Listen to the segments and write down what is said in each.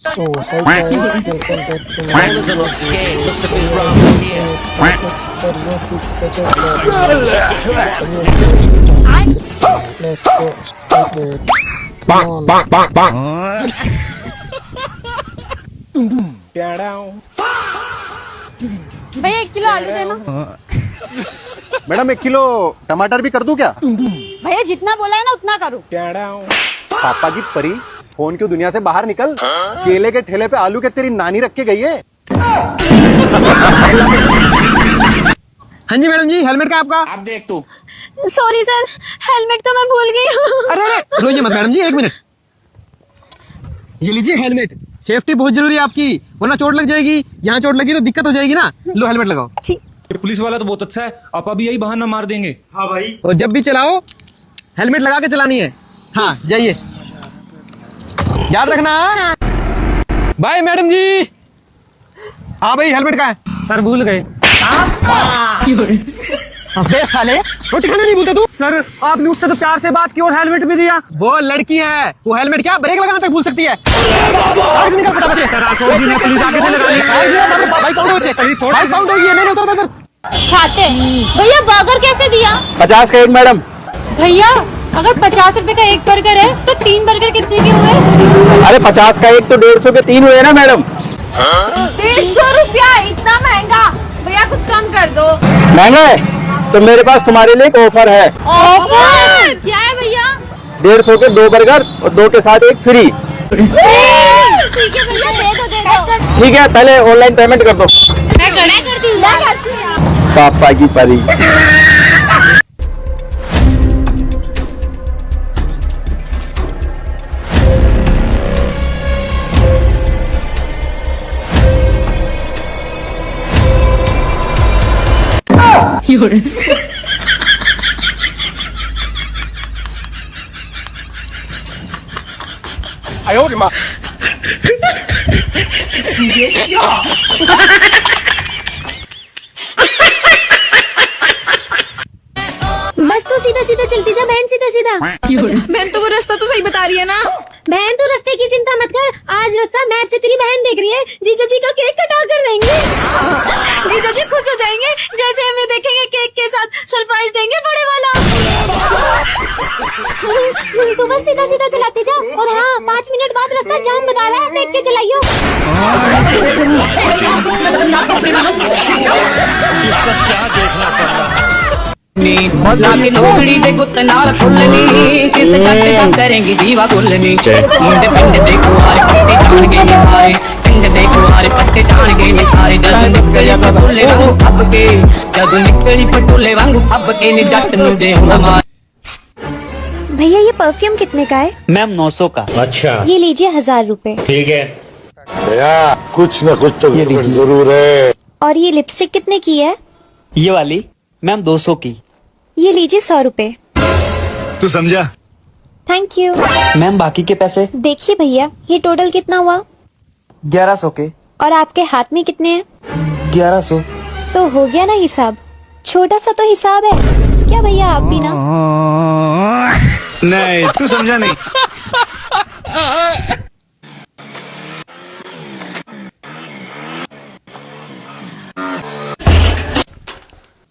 So, hi guys, welcome back to my I was a little scared. Must have been wrong here. Let's go start it. Come on. भैया 1 kilo आलू देना। Madam 1 kilo टमाटर भी कर दूं क्या? भैया जितना बोला है ना उतना करूँ। पापा की परी, फोन क्यों दुनिया से बाहर निकल। केले के ठेले पे आलू के तेरी नानी रख के गई है। हाँ जी मैडम जी, हेलमेट का आपका? आप देख तू। सॉरी सर, हेलमेट तो मैं भूल गई हूँ। अरे रोइए मत मैडम जी, 1 मिनट। ये लीजिए हेलमेट, सेफ्टी बहुत जरूरी है आपकी, वरना चोट लग जाएगी। यहाँ चोट लगी तो दिक्कत हो जाएगी ना। लो हेलमेट लगाओ। ठीक। पुलिस वाला तो बहुत अच्छा है, आप अभी यही बहाना मार देंगे। हाँ भाई। और जब भी चलाओ हेलमेट लगा के चलानी है। हाँ जाइए, याद रखना। बाय मैडम जी। हाँ भाई, हेलमेट का है सर, भूल गए। अबे साले, रोटी खाना नहीं भूलता तू? सर आपने उससे तो प्यार से बात की और हेलमेट भी दिया। वो लड़की है, वो हेलमेट क्या ब्रेक लगाना तक भूल सकती है। आगे से निकल फटाफट। सर आप छोड़ दीजिए, पुलिस आगे से लगा ली। भाई काउंट होगी, भाई काउंट होगी, नहीं नहीं उतरता सर। खाते भैया बर्गर कैसे दिया? 50 का एक मैडम। भैया अगर 50 रुपए का एक बर्गर है तो 3 बर्गर कितने के हुए? अरे 50 का एक तो 150 के 3 हुए ना मैडम। 150 रुपया इतना महंगा? भैया कुछ कम कर दो। महंगा है तो मेरे पास तुम्हारे लिए एक ऑफर है। ऑफर क्या है भैया? 150 के 2 बर्गर और 2 के साथ एक फ्री। ठीक है भैया, दे दो। ठीक है, पहले ऑनलाइन पेमेंट कर दो। मैं करती हूँ। पापा की परी। बस तो सीधा सीधा चलती जा बहन, सीधा सीधा। बहन तो वो रास्ता तो सही बता रही है ना। बहन तू रास्ते की चिंता मत कर, आज रास्ता मैप से तेरी बहन देख रही है। जीजा जी का केक कटा कर देंगे। जीजा जी खुश हो जाएंगे जैसे हमें देखेंगे केक के साथ सरप्राइज देंगे बड़े वाला। तू बस सीधा सीधा चलाती जा, और हाँ 5 मिनट बाद रास्ता जाम बता रहा है, देख के चलाइयो। लाके लोगड़ी दे गुत्त नाल फुल्लनी किस जट दा करेंगी दीवा गुल्लनी मुंडे पिंड दे कुआरे पत्ते जान गए ने सारे पिंड दे कुआरे पत्ते जान गए ने सारे जद निकली पटोले वांगू फब के जद निकली पटोले वांगू फब के ने जट नु दे हमार। भैया ये परफ्यूम कितने का है? मैम 900 का। अच्छा ये लीजिए 1000 रुपए। ठीक है भैया, कुछ न कुछ तो जरूर है। और ये लिपस्टिक कितने की है? ये वाली मैम 200 की। ये लीजिए 100 रुपए। तू समझा? Thank you. मैम बाकी के पैसे? देखिए भैया, ये टोटल कितना हुआ? 1100 के। और आपके हाथ में कितने हैं? 1100। तो हो गया ना हिसाब। छोटा सा तो हिसाब है क्या भैया, आप भी ना। नहीं तू समझा नहीं।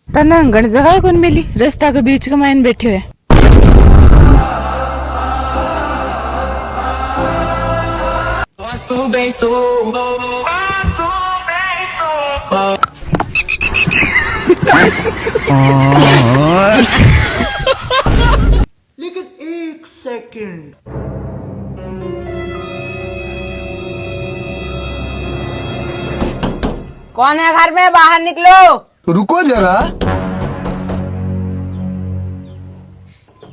तनांगण जगह कौन मिली, रास्ता के बीच के मायन बैठे हुए। लेकिन 1 सेकंड। कौन है घर में? बाहर निकलो। रुको जरा।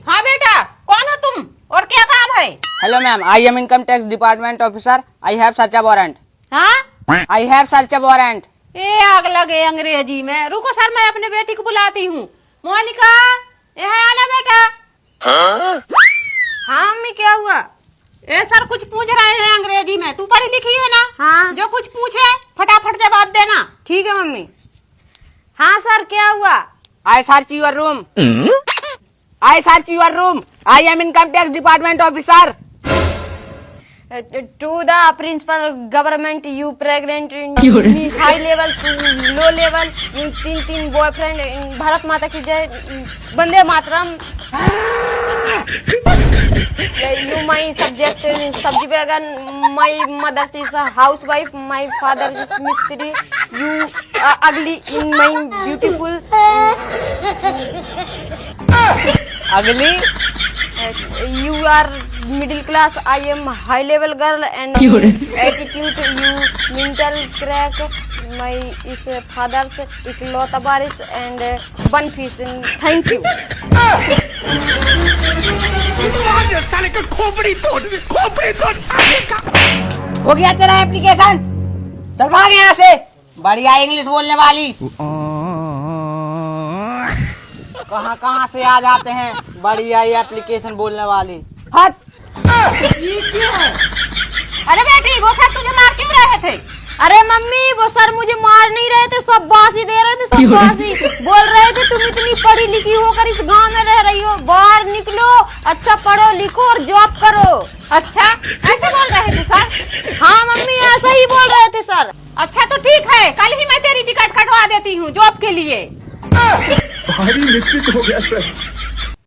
हाँ बेटा, कौन हो तुम और क्या काम है? Hello ma'am, I am income tax department officer. I have search a warrant. हाँ I have search a warrant. ए आग लगे अंग्रेजी में। रुको सर, मैं अपने बेटी को बुलाती हूँ। मोनिका, यहाँ आना बेटा। हाँ मम्मी, क्या हुआ? ए सर कुछ पूछ रहे हैं अंग्रेजी में, तू पढ़ी लिखी है ना? हाँ। जो कुछ पूछे फटाफट जवाब देना। ठीक है मम्मी। हाँ सर, क्या हुआ? I search your room. I search your room. I am income tax department officer. To the principal government you pregnant high level to low level 3 boyfriend Bharat Mata की जय Vande Mataram you my subject सब्जी बैगन my mother is house wife my father is मिस्त्री you अगली इन my beautiful अगली you are middle class I am high level girl and attitude you mental crack my is father's इकलौता बारिश and one fish thank you हो गया तेरा application चल भाग यहाँ से बढ़िया इंग्लिश बोलने वाली कहाँ से आ जाते हैं बढ़िया ये एप्लीकेशन बोलने वाली हट ये क्या है अरे बेटी वो सर तुझे मार क्यों रहे थे अरे मम्मी वो सर मुझे मार नहीं रहे थे सब बासी दे रहे थे सब बासी बोल रहे थे तुम इतनी पढ़ी लिखी होकर इस गांव में रह रही हो बाहर निकलो अच्छा पढ़ो लिखो और जॉब करो अच्छा ऐसे बोल रहे थे सर हाँ मम्मी ऐसा ही बोल रहे थे सर अच्छा तो ठीक है कल ही मैं तेरी टिकट कटवा देती हूँ जॉब के लिए भारी निश्चित हो गया सर।